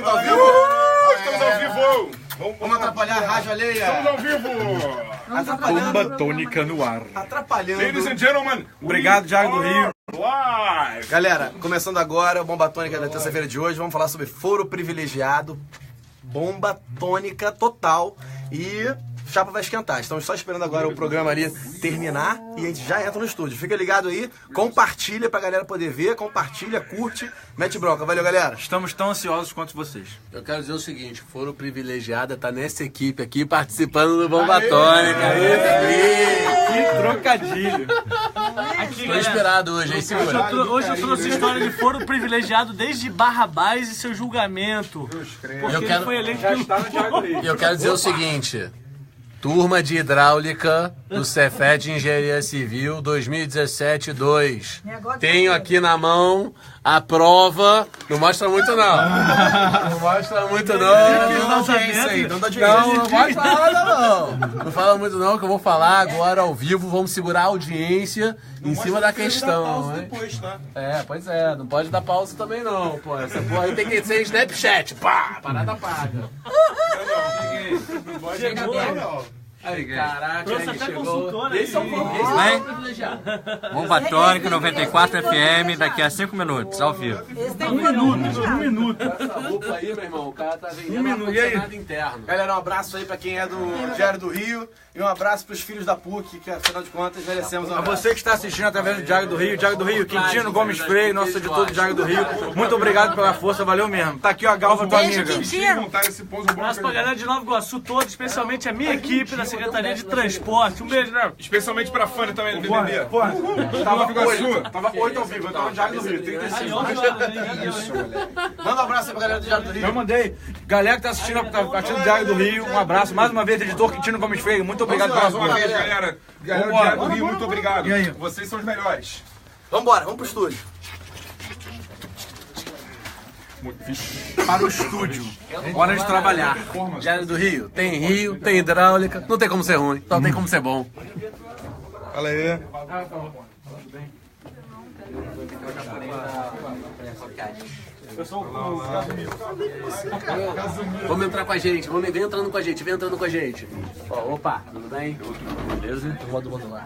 vivo, tá ao vivo? Estamos ao vivo! Vamos atrapalhar a rádio alheia. Estamos ao vivo! Bomba tônica no ar. Atrapalhando. Ladies and gentlemen, Obrigado, Thiago do Rio. live! Galera, começando agora o Bomba Tônica da terça-feira de hoje, vamos falar sobre foro privilegiado, bomba tônica total e chapa vai esquentar. Estamos só esperando agora o programa ali terminar e a gente já entra no estúdio. Fica ligado aí, compartilha pra galera poder ver, compartilha, curte, mete bronca. Valeu, galera. Estamos tão ansiosos quanto vocês. Eu quero dizer o seguinte, foro privilegiado tá nessa equipe aqui participando do Bomba Tônica. Que trocadilho. Tô esperado hoje, hein, segura. Hoje eu trouxe história de foro privilegiado desde Barrabás e seu julgamento. Porque Eu quero- ele foi eleito E eu quero dizer o seguinte, turma de hidráulica do Cefet de Engenharia Civil 2017-2. Tenho aqui na mão a prova. Não mostra muito não. Não mostra muito não. Não dá audiência aí, não dá audiência. Não mostra nada não. Não fala muito não, que eu vou falar agora ao vivo. Vamos segurar a audiência em cima da questão. Hein? Depois, tá? É, pois é. Não pode dar pausa também não, pô. Essa porra aí tem que ser Snapchat. Pá, parada paga. Aí, caraca, Trouxe aí até chegou. consultora Esse é o aí. foro privilegiado. Bomba Tônica 94 FM, daqui a 5 minutos, ao vivo. um minuto. Essa roupa aí, meu irmão, o cara tá vendendo um ar-condicionado interno. Galera, um abraço aí pra quem é do Diário do Rio e um abraço pros filhos da PUC, que afinal de contas merecemos um A abraço. você que está assistindo através do Diário do Rio, Quintino Gomes Freire, nosso editor do Diário do Rio, muito obrigado pela força, valeu mesmo. Tá aqui ó, a Galva, tua amiga. Montar esse pouso bom. Abraço pra galera de Nova Iguaçu toda, especialmente a minha equipe da Secretaria de Transporte. Um beijo, né? Especialmente pra fã também do BBB. Tava 8 ao vivo, eu tava no Diário do Rio, 35. Manda um abraço aí pra galera do Diário do Rio. Eu mandei. Galera que tá assistindo do Diário do Rio, um abraço. Mais uma vez, editor Quintino Gomes Freire, muito obrigado pela Mais uma força. vez, galera. Galera do Vambora. Diário do Rio, muito obrigado. E aí? Vocês são os melhores. Vambora, vamos pro estúdio. Para o estúdio. Hora de trabalhar. Diário do Rio, tem hidráulica, não tem como ser ruim, só tem como ser bom. Fala aí. Vamos entrar com a gente, vem entrando com a gente, vem entrando com a gente. Ó, opa, tudo bem? Beleza? Roda o lá.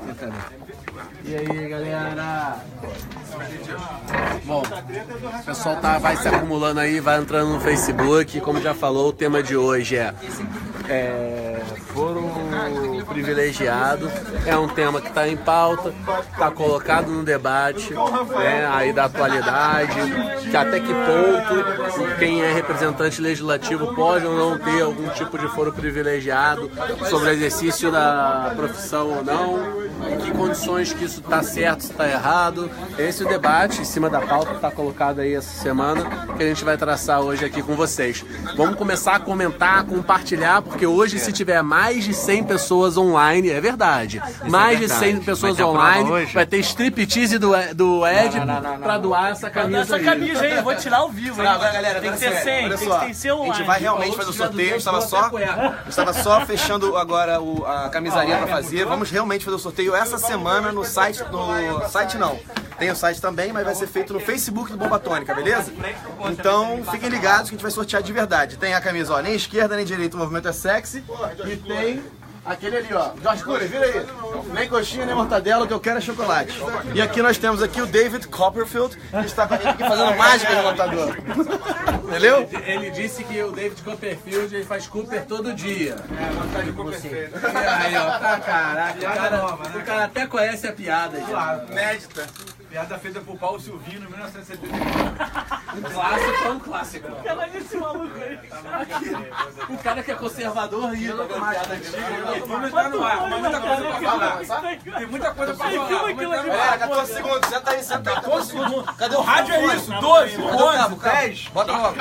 Senta ali. E aí, galera? Bom, o pessoal vai se acumulando aí, vai entrando no Facebook. Como já falou, o tema de hoje é foro privilegiado. É um tema que está em pauta, está colocado no debate, né, aí da atualidade, que até que ponto quem é representante legislativo pode ou não ter algum tipo de foro privilegiado sobre o exercício da profissão ou não, em que condições que isso está certo, se está errado. Esse é o debate em cima da pauta que está colocado aí essa semana, que a gente vai traçar hoje aqui com vocês. Vamos começar a comentar, compartilhar, porque hoje se tiver mais de 100 pessoas online, é verdade, mais de 100 pessoas online, vai ter striptease do Ed pra doar essa camisa Essa aí. camisa aí, eu vou tirar ao vivo. hein? Agora, galera, Tem que agora ser sério, 100, olha tem só. que ser A online. gente vai realmente fazer o sorteio, a gente estava só fechando agora a camisaria pra fazer. Vamos realmente fazer o sorteio essa semana no site, não. Tem o site também, mas vai ser feito no Facebook do Bomba Tônica, beleza? Então fiquem ligados que a gente vai sortear de verdade. Tem a camisa, ó, nem esquerda nem direita, o movimento é sexy. E tem aquele ali, ó. Jorge Cury, vira aí. Nem coxinha, nem mortadela, o que eu quero é chocolate. E aqui nós temos aqui o David Copperfield, que está com a gente aqui fazendo mágica no computador. Entendeu? Ele disse que o David Copperfield ele faz Cooper todo dia. Aí, ó, tá, caraca, o cara até conhece a piada. Inédita. Piada feita por Paulo Silvino em 1970. Um clássico é um clássico. Ela disse maluco aí. O cara que é conservador ri com a piada antiga. Vamos entrar no ar, mas muita coisa pra falar. Tem muita coisa pra falar. Vamos entrar no ar. 14 segundos, senta aí, senta aí. 14 segundos. Cadê o Rádio é isso, 12, 11, 10. Bota logo.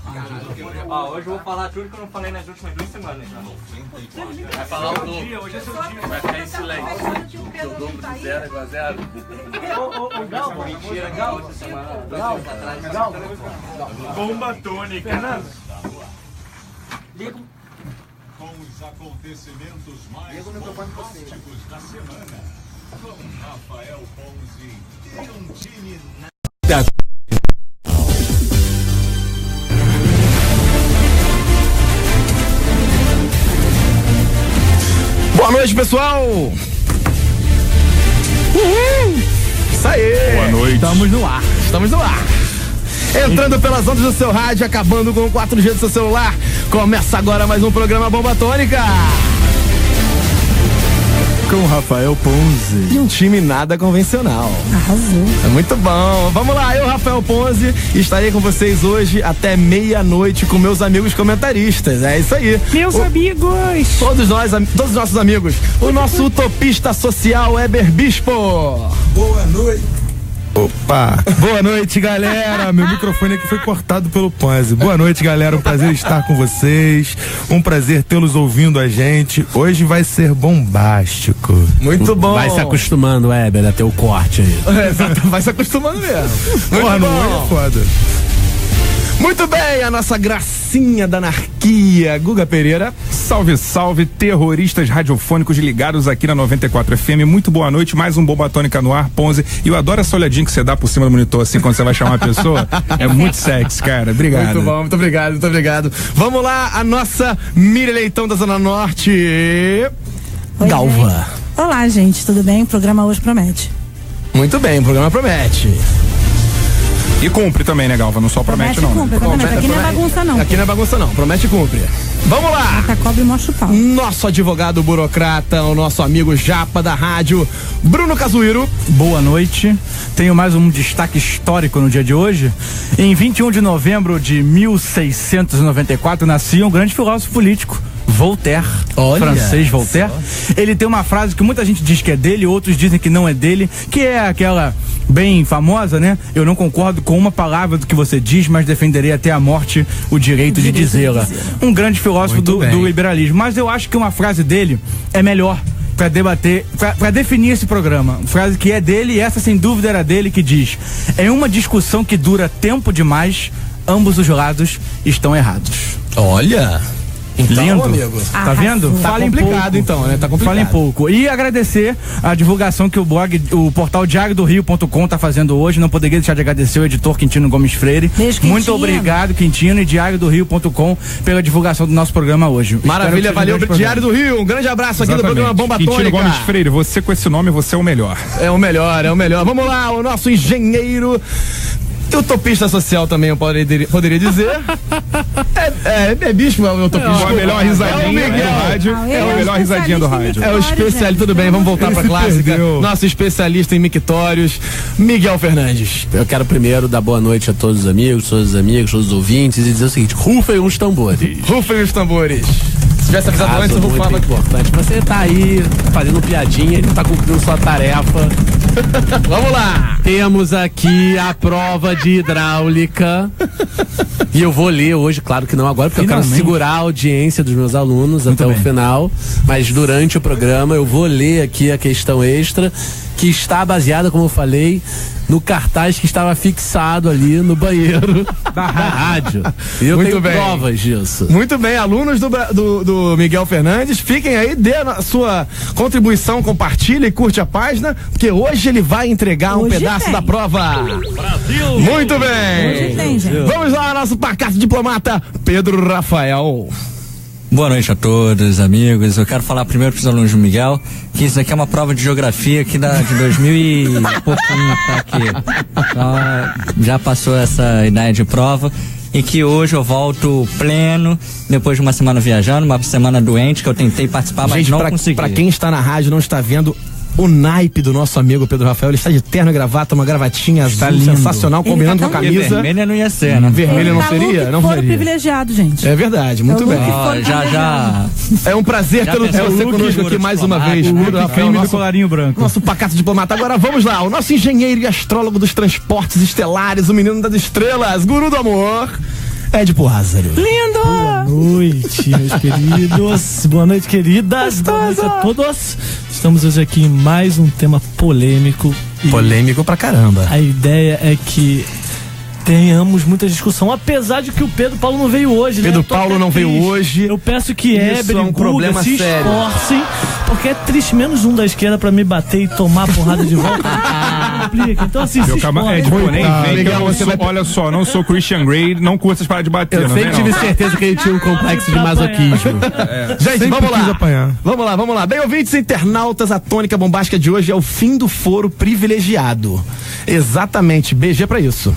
Hoje eu vou falar tudo que eu não falei nas últimas 2 semanas. Vai falar o dobro. Hoje é seu dia. Vai ficar em silêncio. Porque o dobro de 0 é igual a 0. Ô, Galva. Mentira, Gal. Essa semana. Bomba tônica. Com os acontecimentos mais bombásticos da semana, com Rafael Ponzi e Boa noite, pessoal! Isso aí! Boa noite. Estamos no ar! Entrando pelas ondas do seu rádio, acabando com o 4G do seu celular. Começa agora mais um programa Bomba Tônica. Com Rafael Ponzi. E um time nada convencional. Arrasou. É muito bom. Vamos lá, eu, Rafael Ponzi, estarei com vocês hoje até meia-noite com meus amigos comentaristas. É isso aí. Meus amigos. Todos os nossos amigos. O nosso utopista social, Eber Bispo. Boa noite. Opa! Boa noite, galera. Meu microfone aqui foi cortado pelo Ponzi. Boa noite, galera. Um prazer estar com vocês. Um prazer tê-los ouvindo a gente. Hoje vai ser bombástico. Muito bom. Vai se acostumando, Weber, a ter o corte aí. Vai se acostumando mesmo. Porra, não é foda. Muito bem, a nossa gracinha da anarquia, Guga Pereira. Salve, salve, terroristas radiofônicos ligados aqui na 94 FM. Muito boa noite, mais um Bomba Tônica no ar, Ponzi. E eu adoro essa olhadinha que você dá por cima do monitor, assim, quando você vai chamar a pessoa. É muito sexy, cara. Obrigado. Muito bom, muito obrigado, muito obrigado. Vamos lá, a nossa Miriam Leitão da Zona Norte. Oi, Galva. gente. Olá, gente, tudo bem? O programa hoje promete. Muito bem, o programa promete. E cumpre também, né, Galva? Não só promete, não. Cumpre, Né? aqui não é bagunça, não. Aqui não é bagunça, não. Promete e cumpre. Vamos lá! Mata cobra e mostra o pau. Nosso advogado burocrata, o nosso amigo japa da rádio, Bruno Cazuiro. Boa noite. Tenho mais um destaque histórico no dia de hoje. Em 21 de novembro de 1694 nascia um grande filósofo político, Voltaire, francês Voltaire. Ele tem uma frase que muita gente diz que é dele, outros dizem que não é dele, que é aquela bem famosa, né? Eu não concordo com uma palavra do que você diz, mas defenderei até a morte o direito de dizê-la. Um grande filósofo do liberalismo. Mas eu acho que uma frase dele é melhor para debater, para definir esse programa. Frase que é dele, e essa sem dúvida era dele, que diz: em uma discussão que dura tempo demais, ambos os lados estão errados. Olha! Então, lindo, amigo. tá vendo? Tá complicado então, né? Tá complicado. Fala em pouco. E agradecer a divulgação que o portal diariodorio.com tá fazendo hoje. Não poderia deixar de agradecer o editor Quintino Gomes Freire. Beijo, muito obrigado, Quintino, e diariodorio.com pela divulgação do nosso programa hoje. Maravilha, valeu, Diário do Rio. Um grande abraço aqui do programa Bomba Tônica. Quintino Gomes Freire, você com esse nome, você é o melhor. É o melhor, é o melhor. Vamos lá, o nosso engenheiro utopista social também, eu poderia dizer. É bispo, é o utopista. É a melhor risadinha do rádio. É a melhor risadinha do rádio. É o especialista, tudo bem, vamos voltar pra clássica. Nosso especialista em mictórios, Miguel Fernandes. Eu quero primeiro dar boa noite a todos os amigos, todos os ouvintes, e dizer o seguinte: rufem os tambores. Rufem os tambores. Se tivesse avisado antes, eu rufava. Muito importante. Você tá aí fazendo piadinha e não tá cumprindo sua tarefa. Vamos lá! Temos aqui a prova de hidráulica. E eu vou ler hoje, claro que não agora, porque eu quero segurar a audiência dos meus alunos até o final. Mas durante o programa eu vou ler aqui a questão extra, que está baseada, como eu falei, no cartaz que estava fixado ali no banheiro da rádio. E eu tenho provas disso. Muito bem, alunos do Miguel Fernandes, fiquem aí, dê a sua contribuição, compartilhe e curte a página, porque hoje ele vai entregar um pedaço da prova. Brasil! Muito bem! Hoje tem, gente. Vamos lá, nosso pacato diplomata, Pedro Rafael. Boa noite a todos, amigos. Eu quero falar primeiro para os alunos do Miguel que isso aqui é uma prova de geografia aqui de 2000 e pouquinho tá aqui. Então, já passou essa ideia de prova. E que hoje eu volto pleno, depois de uma semana viajando, uma semana doente, que eu tentei participar, mas não consegui. Pra quem está na rádio não está vendo o naipe do nosso amigo Pedro Rafael, ele está de terno e gravata, uma gravatinha azul sensacional, combinando com a camisa. Vermelha não ia ser, né? Vermelha não seria? Não seria. Privilegiado, gente. É verdade, muito bem. Já. É um prazer ter você conosco aqui mais uma vez. Pedro Rafael, nosso colarinho branco. Nosso pacato diplomata. Agora vamos lá, o nosso engenheiro e astrólogo dos transportes estelares, o menino das estrelas, guru do amor, Edipo Lázaro. Lindo! Boa noite, meus queridos. Boa noite, queridas. Boa noite a todos. Estamos hoje aqui em mais um tema polêmico. Polêmico pra caramba. A ideia é que tenhamos muita discussão, apesar de que o Pedro Paulo não veio hoje, né? Pedro Paulo não veio hoje. Eu peço que Eber e Guga se esforcem, porque é triste menos um da esquerda pra me bater e tomar a porrada de volta. explica. Então, assim, Meu camarada, olha só, não sou Christian Grey, não curto essas paradas de bater. Eu sempre tive certeza que ele tinha um complexo de masoquismo. Gente, vamos lá. Bem, ouvintes internautas, a tônica bombástica de hoje é o fim do foro privilegiado. Exatamente, BG pra isso.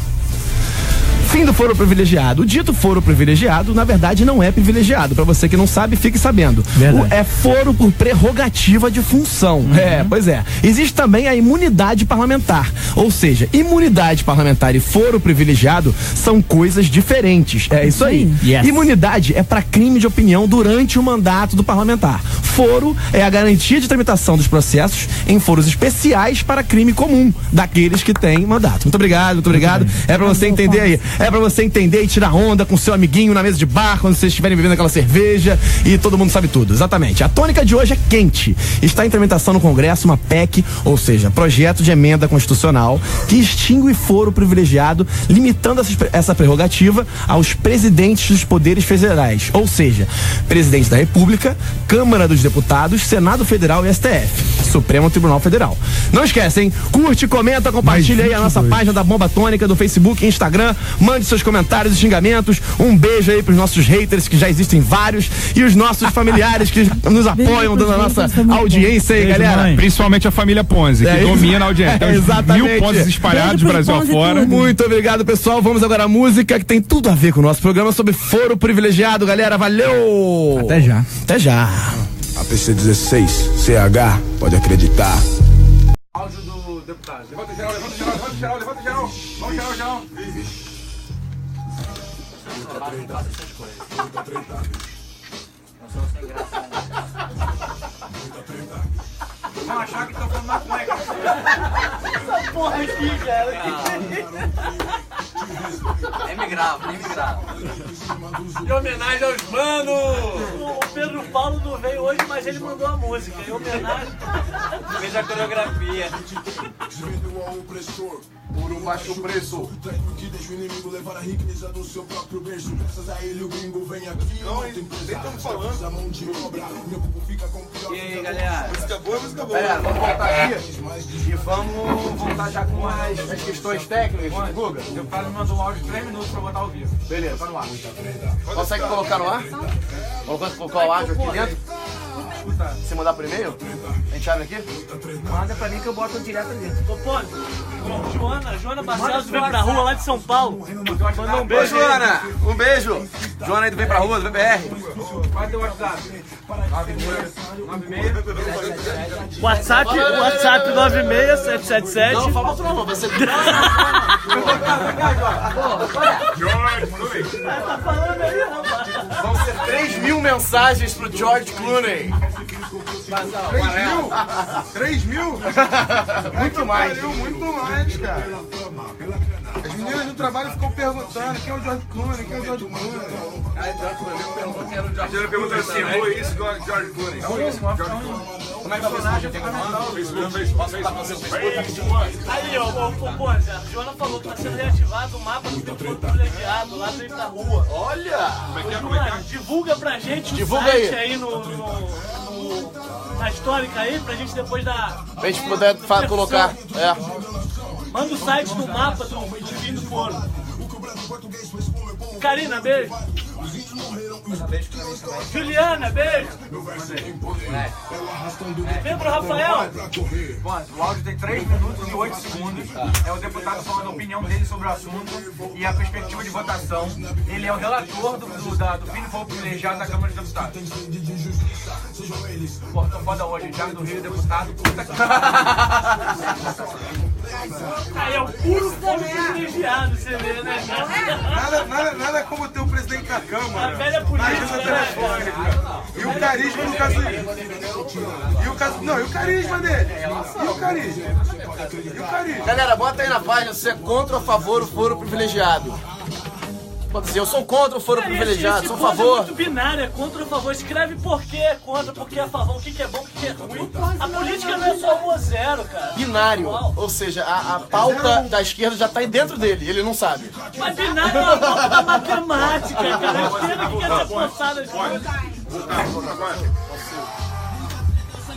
Fim do foro privilegiado. O dito foro privilegiado, na verdade, não é privilegiado. Pra você que não sabe, fique sabendo. É foro por prerrogativa de função. Pois é. Existe também a imunidade parlamentar. Ou seja, imunidade parlamentar e foro privilegiado são coisas diferentes. É isso aí. Yes. Imunidade é pra crime de opinião durante o mandato do parlamentar. Foro é a garantia de tramitação dos processos em foros especiais para crime comum daqueles que têm mandato. Muito obrigado. É pra você entender aí. É pra você entender e tirar onda com seu amiguinho na mesa de bar, quando vocês estiverem bebendo aquela cerveja e todo mundo sabe tudo. Exatamente. A tônica de hoje é quente. Está em tramitação no Congresso uma PEC, ou seja, projeto de emenda constitucional, que extingue o foro privilegiado, limitando essa prerrogativa aos presidentes dos poderes federais, ou seja, presidente da República, Câmara dos Deputados, Senado Federal e STF, Supremo Tribunal Federal. Não esquecem, curte, comenta, compartilha aí a nossa página da Bomba Tônica do Facebook e Instagram. Mande seus comentários e xingamentos. Um beijo aí pros nossos haters, que já existem vários, e os nossos familiares que nos apoiam, dando a nossa audiência aí, galera. Mãe. Principalmente a família Ponzi, que domina a audiência. Tem exatamente. 1000 Ponzis espalhados Brasil afora. Muito obrigado, pessoal. Vamos agora à música que tem tudo a ver com o nosso programa sobre foro privilegiado, galera. Valeu! Até já. Até já. APC 16, CH, pode acreditar. Áudio do deputado. Levanta geral. Vamos geral. Vão achar que estão falando maconha. Essa porra aqui, cara. Nem me grava. Em homenagem aos manos. O Pedro Paulo não veio hoje, mas ele mandou a música. Em homenagem. Fez a coreografia. Por um baixo preço. Que deixa o inimigo levar a riqueza do seu próprio berço. Graças a ele o gringo vem aqui. Não, nem estamos falando. A mão de obra. Meu povo fica com pior. E aí, galera? Música boa. Galera, vamos voltar aqui. E vamos voltar já com as questões técnicas. Guga, o deputado me mandou um áudio de 3 minutos pra botar ao vivo. Beleza, tá no ar. Consegue colocar no ar? Colocar o áudio aqui dentro? Se mandar por e-mail? A gente abre aqui? Manda pra mim que eu boto direto ali. Ô, Pônio, Joana Barcelos veio pra rua lá de São Paulo. Mandou um beijo. Ô, Joana, um beijo. Joana aí do Vem Pra Rua, do VBR. Qual é o teu WhatsApp? 96. WhatsApp 96777. Não, fala outro não, vai ser... Tá falando aí, rapaz. Vão ser 3.000 mensagens pro George Clooney. 3.000? Muito mais. Muito mais, cara. As meninas do trabalho ficam perguntando quem é o George Clooney, Aí, George Clooney perguntou quem era o George Clooney. Você perguntou assim, foi isso do George Clooney. Como é que vai funcionar? Aí, ó, a Joana falou que tá sendo reativado o mapa do foro privilegiado lá dentro da rua. Olha! Divulga pra gente o Divulga site aí na histórica aí, pra gente depois dar... Pra gente poder colocar, Manda o site do mapa do fim do foro. Karina, beijo. Juliana, beijo. Pedro Rafael. Bom, o áudio tem 3 minutos e 8 segundos. É o deputado falando a opinião dele sobre o assunto e a perspectiva de votação. Ele é o relator do fim do foro privilegiado da Câmara dos Deputados. Pô, tô foda hoje. Thiago do Rio, deputado. Puta que... Aí é o puro foro privilegiado, você vê, né? Nada como ter o presidente da Câmara. A velha política, E o carisma no caso dele. E o carisma dele. E o carisma. Galera, bota aí na página se é contra ou a favor o foro privilegiado. Pode dizer, eu sou contra o foro privilegiado, sou a favor. É muito binário, é contra ou a favor. Escreve por que é contra, por que é a favor, o que é bom, o que é ruim. A política não é só 1 ou 0, cara. Binário, ou seja, a pauta da esquerda já tá aí dentro dele, ele não sabe. Mas binário é uma pauta da matemática, cara. A esquerda que quer ser forçada de coisa.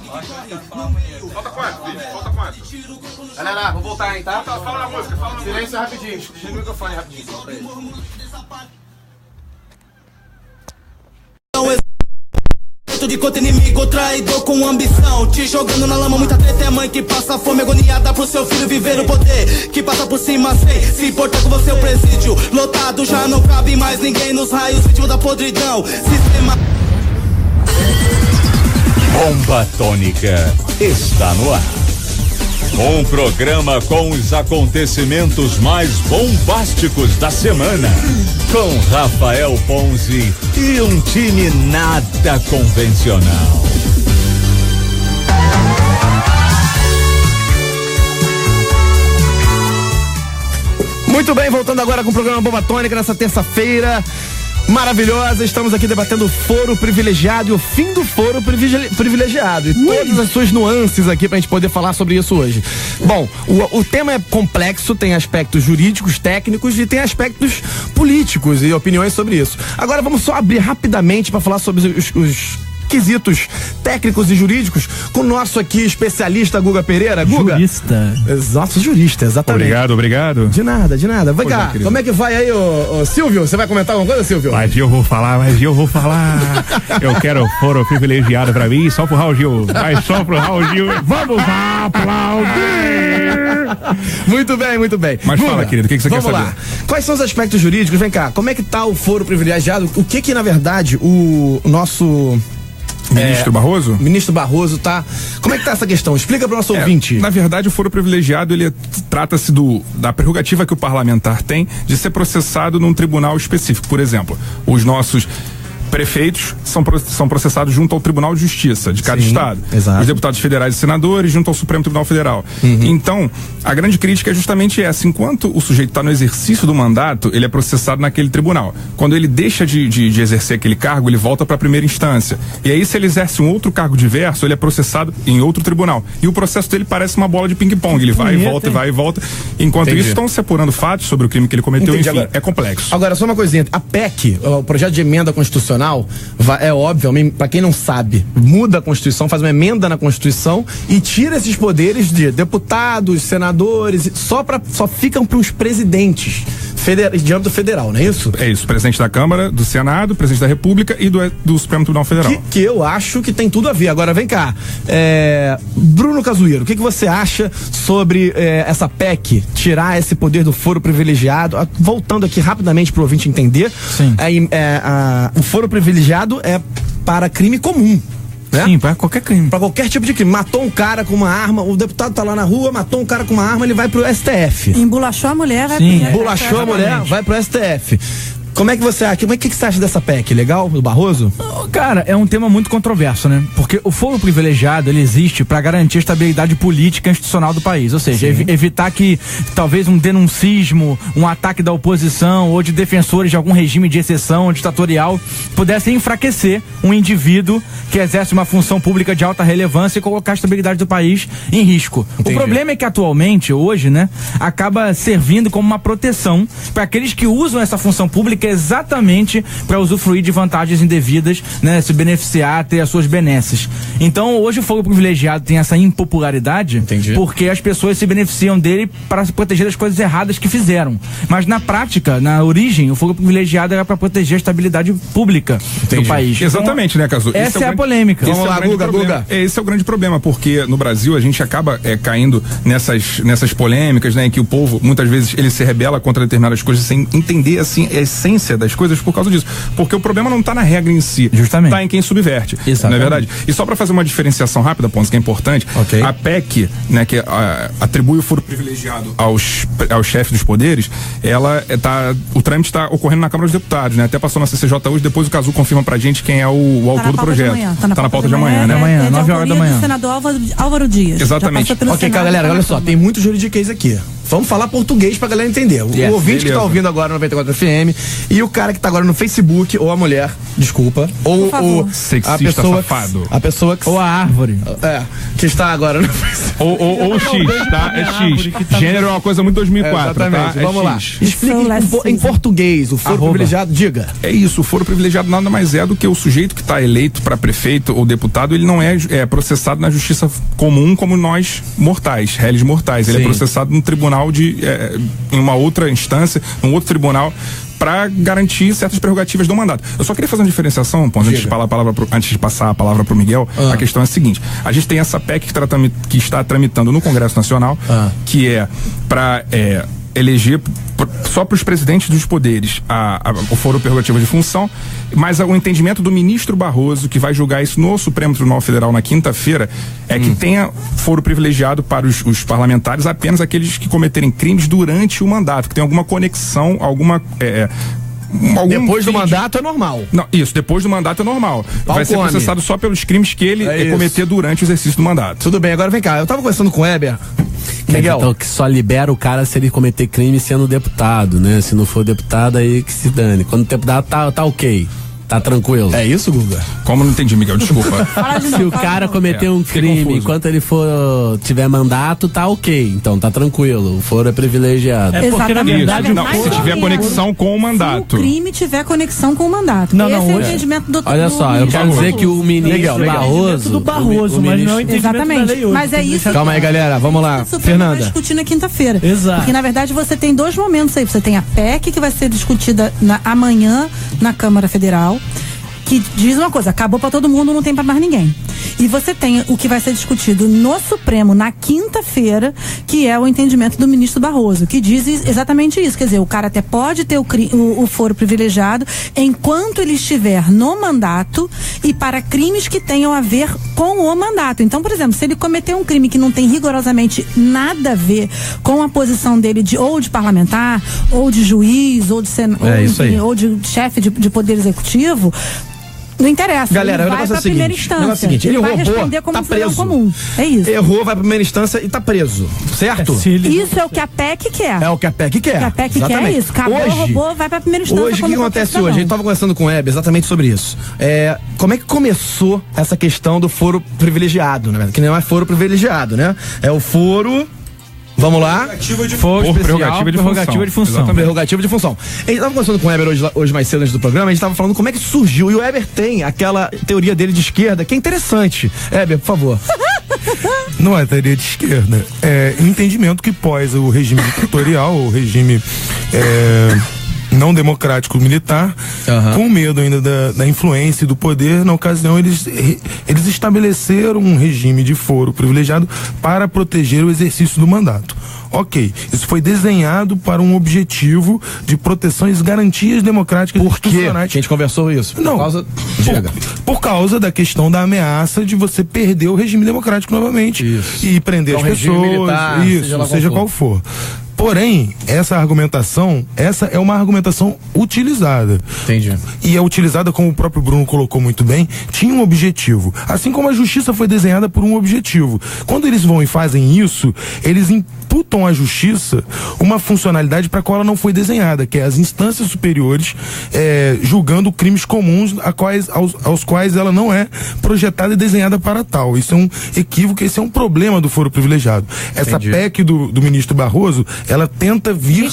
Falta quanto, filho? Falta quanto? Galera, vou voltar, hein, tá? Fala na música, fala na música. Silêncio rapidinho, desliga o microfone rapidinho. Solta aí. De contra inimigo, traidor com ambição, te jogando na lama, muita treta é mãe que passa fome agoniada pro seu filho viver o poder, que passa por cima sem se importar com você, o presídio lotado, já não cabe mais ninguém nos raios, vítima da podridão, sistema. Bomba Atômica está no ar. Um programa com os acontecimentos mais bombásticos da semana. Com Rafael Ponzi e um time nada convencional. Muito bem, voltando agora com o programa Bomba Atômica nessa terça-feira maravilhosa. Estamos aqui debatendo o foro privilegiado e o fim do foro privilegiado. E todas as suas nuances aqui pra gente poder falar sobre isso hoje. Bom, o tema é complexo, tem aspectos jurídicos, técnicos e tem aspectos políticos e opiniões sobre isso. Agora vamos só abrir rapidamente pra falar sobre os quesitos técnicos e jurídicos com o nosso aqui especialista Guga Pereira. Guga. Jurista. Nosso jurista, exatamente. Obrigado. De nada. Vem cá, como é que vai aí, ô Silvio? Você vai comentar alguma coisa, Silvio? Mas eu vou falar. Eu quero foro privilegiado pra mim, só pro Raul Gil. Mas só pro Raul Gil. Vamos aplaudir! Muito bem. Mas Guga, fala, querido, o que você quer saber? Vamos lá. Quais são os aspectos jurídicos? Vem cá, como é que tá o foro privilegiado? O que na verdade, o nosso... Ministro Barroso tá... Como é que tá essa questão? Explica para o nosso ouvinte. Na verdade, o foro privilegiado, ele trata-se da prerrogativa que o parlamentar tem de ser processado num tribunal específico. Por exemplo, os nossos prefeitos são processados junto ao Tribunal de Justiça de cada estado. Exato. Os deputados federais e senadores junto ao Supremo Tribunal Federal. Então, a grande crítica é justamente essa. Enquanto o sujeito está no exercício do mandato, ele é processado naquele tribunal. Quando ele deixa de exercer aquele cargo, ele volta para a primeira instância. E aí, se ele exerce um outro cargo diverso, ele é processado em outro tribunal. E o processo dele parece uma bola de ping-pong. Ele vai e volta. Enquanto isso, estão se apurando fatos sobre o crime que ele cometeu. Enfim, agora, é complexo. Agora, só uma coisinha. A PEC, o projeto de emenda constitucional, é óbvio, pra quem não sabe, muda a Constituição, faz uma emenda na Constituição e tira esses poderes de deputados, senadores, só ficam para os presidentes de âmbito federal, não é isso? É isso, presidente da Câmara, do Senado, presidente da República e do Supremo Tribunal Federal. Que eu acho que tem tudo a ver. Agora, vem cá, Bruno Cazueiro, o que você acha sobre essa PEC, tirar esse poder do foro privilegiado? Voltando aqui rapidamente para o ouvinte entender, o foro privilegiado é para crime comum. Né? Sim, pra qualquer crime. Pra qualquer tipo de crime. Matou um cara com uma arma, o deputado tá lá na rua, matou um cara com uma arma, ele vai pro STF. Embolachou a mulher, Embolachou a mulher, vai pro STF. Como é que você acha? O que você acha dessa PEC? Legal, do Barroso? Cara, é um tema muito controverso, né? Porque o foro privilegiado, ele existe para garantir a estabilidade política e institucional do país. Ou seja, evitar que talvez um denuncismo, um ataque da oposição ou de defensores de algum regime de exceção ditatorial pudesse enfraquecer um indivíduo que exerce uma função pública de alta relevância e colocar a estabilidade do país em risco. Entendi. O problema é que atualmente, hoje, né, acaba servindo como uma proteção para aqueles que usam essa função pública exatamente para usufruir de vantagens indevidas, né, se beneficiar, ter as suas benesses. Então, hoje o foro privilegiado tem essa impopularidade. Entendi. Porque as pessoas se beneficiam dele para se proteger das coisas erradas que fizeram. Mas na prática, na origem, o foro privilegiado era para proteger a estabilidade pública do país. Exatamente, então, né, Cazu? Essa é a polêmica. Vamos lá, Guga. Esse é o grande problema, porque no Brasil a gente acaba caindo nessas polêmicas, né, em que o povo, muitas vezes, ele se rebela contra determinadas coisas sem entender, assim, a essência das coisas por causa disso. Porque o problema não está na regra em si. Justamente. Está em quem subverte. Exatamente. Não é verdade? E só para fazer uma diferenciação rápida, Ponce, que é importante, a PEC, né, que atribui o foro privilegiado aos chefes dos poderes, o trâmite está ocorrendo na Câmara dos Deputados, né? Até passou na CCJ hoje, depois o Cazu confirma pra gente quem é o autor do projeto. Tá na pauta de amanhã, né? Amanhã, 9 horas da manhã. Do senador Álvaro Dias. Exatamente. Ok, galera, olha só, tem muito juridiquês aqui. Vamos falar português pra galera entender. O ouvinte que tá ouvindo agora no 94 FM e o cara que tá agora no Facebook, ou a mulher, desculpa, ou o sexista, a pessoa, safado. A pessoa que... Ou a árvore. Que está agora no Facebook. Ou o X, tá? É X. Gênero é uma coisa muito 2004, exatamente. tá? Vamos lá. Explique em português, o foro privilegiado, diga. É isso, o foro privilegiado nada mais é do que o sujeito que está eleito para prefeito ou deputado, ele não é processado na justiça comum como nós mortais, réis mortais. Ele é processado num tribunal em uma outra instância, num outro tribunal, para garantir certas prerrogativas do mandato. Eu só queria fazer uma diferenciação, Ponce, antes de passar a palavra para o Miguel. A questão é a seguinte: a gente tem essa PEC que está tramitando no Congresso Nacional, que é para eleger só para os presidentes dos poderes o foro prerrogativo de função, mas o entendimento do ministro Barroso, que vai julgar isso no Supremo Tribunal Federal na quinta-feira, é que tenha foro privilegiado para os parlamentares apenas aqueles que cometerem crimes durante o mandato, que tem alguma conexão, depois do mandato é normal. Não, isso, depois do mandato é normal. Vai ser processado só pelos crimes que ele cometer durante o exercício do mandato. Tudo bem, agora vem cá. Eu tava conversando com o Weber. Miguel. Então, que só libera o cara se ele cometer crime sendo deputado, né? Se não for deputado, aí que se dane. Quando o deputado tá ok. Tá tranquilo. É isso, Guga? Como não entendi, Miguel? Desculpa. Se o cara cometer um crime enquanto ele tiver mandato, tá ok. Então tá tranquilo. O foro é privilegiado. É porque na verdade se tiver conexão com o mandato. Se o crime tiver conexão com o mandato. Não, esse não, é o entendimento do Olha só, eu quero dizer que o ministro Barroso. Do Barroso, mas não é o entendimento exatamente. da lei hoje. Mas é isso. Calma aí, galera. Vamos lá. O Fernanda vai discutir na quinta-feira. Exato. Porque na verdade você tem dois momentos aí. Você tem a PEC que vai ser discutida amanhã na Câmara Federal, que diz uma coisa: acabou pra todo mundo, não tem pra mais ninguém. E você tem o que vai ser discutido no Supremo na quinta-feira, que é o entendimento do ministro Barroso, que diz exatamente isso. Quer dizer, o cara até pode ter o foro privilegiado enquanto ele estiver no mandato e para crimes que tenham a ver com o mandato. Então, por exemplo, se ele cometer um crime que não tem rigorosamente nada a ver com a posição dele ou de parlamentar, ou de juiz, ou de ou de chefe de poder executivo, não interessa. Galera, ele vai pra primeira instância. Ele vai roubou, responder como tá preso. Comum. É isso. Errou, vai pra primeira instância e tá preso. Certo? Isso é o que a PEC quer. É o que a PEC quer. O que a PEC quer é isso. Acabou, roubou, vai pra primeira instância. Hoje, o que acontece hoje? A gente tava conversando com o Hebe exatamente sobre isso. Como é que começou essa questão do foro privilegiado, né? Que não é foro privilegiado, né? É o foro... Vamos lá. Prerrogativa de função. Prerrogativa de função. A gente tava conversando com o Weber hoje mais cedo antes do programa, a gente tava falando como é que surgiu. E o Weber tem aquela teoria dele de esquerda que é interessante. Weber, por favor. Não é teoria de esquerda. É entendimento que pós o regime ditatorial, o regime não democrático militar, com medo ainda da influência e do poder, na ocasião eles estabeleceram um regime de foro privilegiado para proteger o exercício do mandato. Ok, isso foi desenhado para um objetivo de proteção e garantias democráticas institucionais. A gente conversou isso. Não, por causa da questão da ameaça de você perder o regime democrático novamente e prender as pessoas, militar, seja qual for. Porém, essa é uma argumentação utilizada. Entendi. E é utilizada, como o próprio Bruno colocou muito bem, tinha um objetivo. Assim como a justiça foi desenhada por um objetivo. Quando eles vão e fazem isso, eles imputam à justiça uma funcionalidade para a qual ela não foi desenhada, que é as instâncias superiores julgando crimes comuns aos quais ela não é projetada e desenhada para tal. Isso é um equívoco, esse é um problema do foro privilegiado. Essa PEC do ministro Barroso, ela tenta vir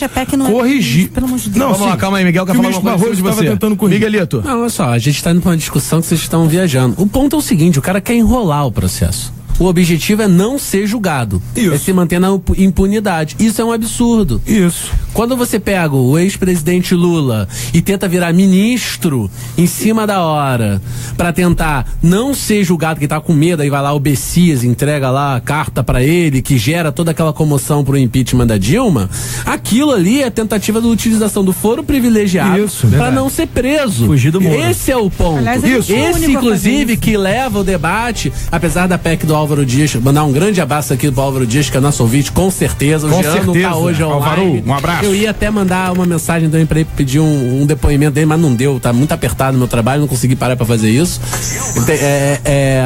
corrigir. Pelo amor de Deus. Não, vamos lá, calma aí, Miguel, quer falar alguma coisa de você? Tentando corrigir. Miguelito. Não, olha só, a gente tá indo pra uma discussão que vocês estão viajando. O ponto é o seguinte: o cara quer enrolar o processo. O objetivo é não ser julgado. É se manter na impunidade. Isso é um absurdo. Isso. Quando você pega o ex-presidente Lula e tenta virar ministro em cima da hora pra tentar não ser julgado, que tá com medo, aí vai lá o Bessias, entrega lá a carta pra ele, que gera toda aquela comoção pro impeachment da Dilma, aquilo ali é a tentativa da utilização do foro privilegiado pra não ser preso. Fugir do muro. Esse é o ponto. Aliás, esse, inclusive, que leva o debate, apesar da PEC do Álvaro Dias, mandar um grande abraço aqui pro Álvaro Dias, que é nosso ouvinte, com certeza. O Jean não tá hoje online. Álvaro, um abraço. Eu ia até mandar uma mensagem também pra ele pedir um depoimento dele, mas não deu, tá muito apertado no meu trabalho, não consegui parar pra fazer isso.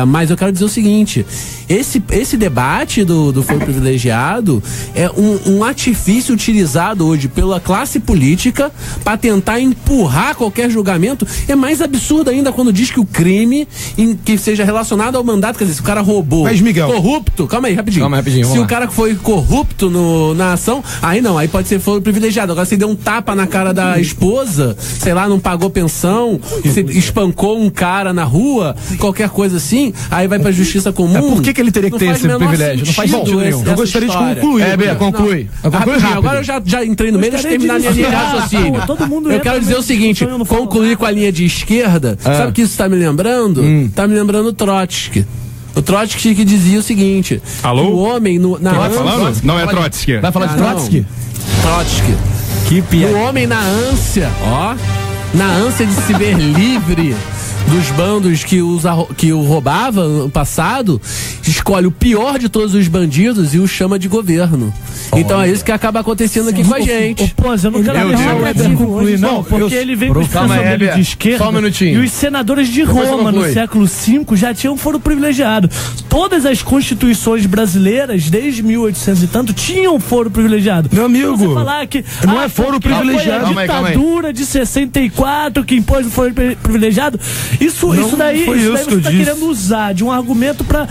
Mas eu quero dizer o seguinte, esse debate do foro privilegiado é um artifício utilizado hoje pela classe política para tentar empurrar qualquer julgamento. É mais absurdo ainda quando diz que o crime que seja relacionado ao mandato, quer dizer, se o cara roubou, mas, Miguel, corrupto, calma aí, rapidinho. Se o cara foi corrupto na ação, aí não, aí pode ser foro privilegiado. Agora, se deu um tapa na cara da esposa, sei lá, não pagou pensão, se espancou um cara na rua, qualquer coisa assim, aí vai pra justiça comum. Por que ele teria que ter esse privilégio? Não faz sentido nenhum. Eu gostaria de concluir. Conclui. Agora eu já entrei no meio, deixa eu terminar a minha linha de raciocínio. Eu quero dizer o seguinte, concluir com a linha de esquerda, sabe o que isso tá me lembrando? Tá me lembrando o Trotsky. O Trotsky que dizia o seguinte: alô? O homem tá falando? Não é Trotsky. Vai falar de Trotsky? Trotsky. Que piada. O homem na ânsia de se ver livre dos bandos que o roubava no passado, escolhe o pior de todos os bandidos e o chama de governo. Então é isso que acaba acontecendo aqui com a gente. Eu não quero deixar o Weber concluir, não, porque ele veio com o de esquerda. Só um minutinho. E os senadores de Roma, no século V, já tinham foro privilegiado. Todas as constituições brasileiras, desde 1800 e tanto, tinham foro privilegiado. Meu amigo, você falar que não é foro privilegiado. Foi a ditadura de 64 que impôs o foro privilegiado. Isso daí você está querendo usar de um argumento para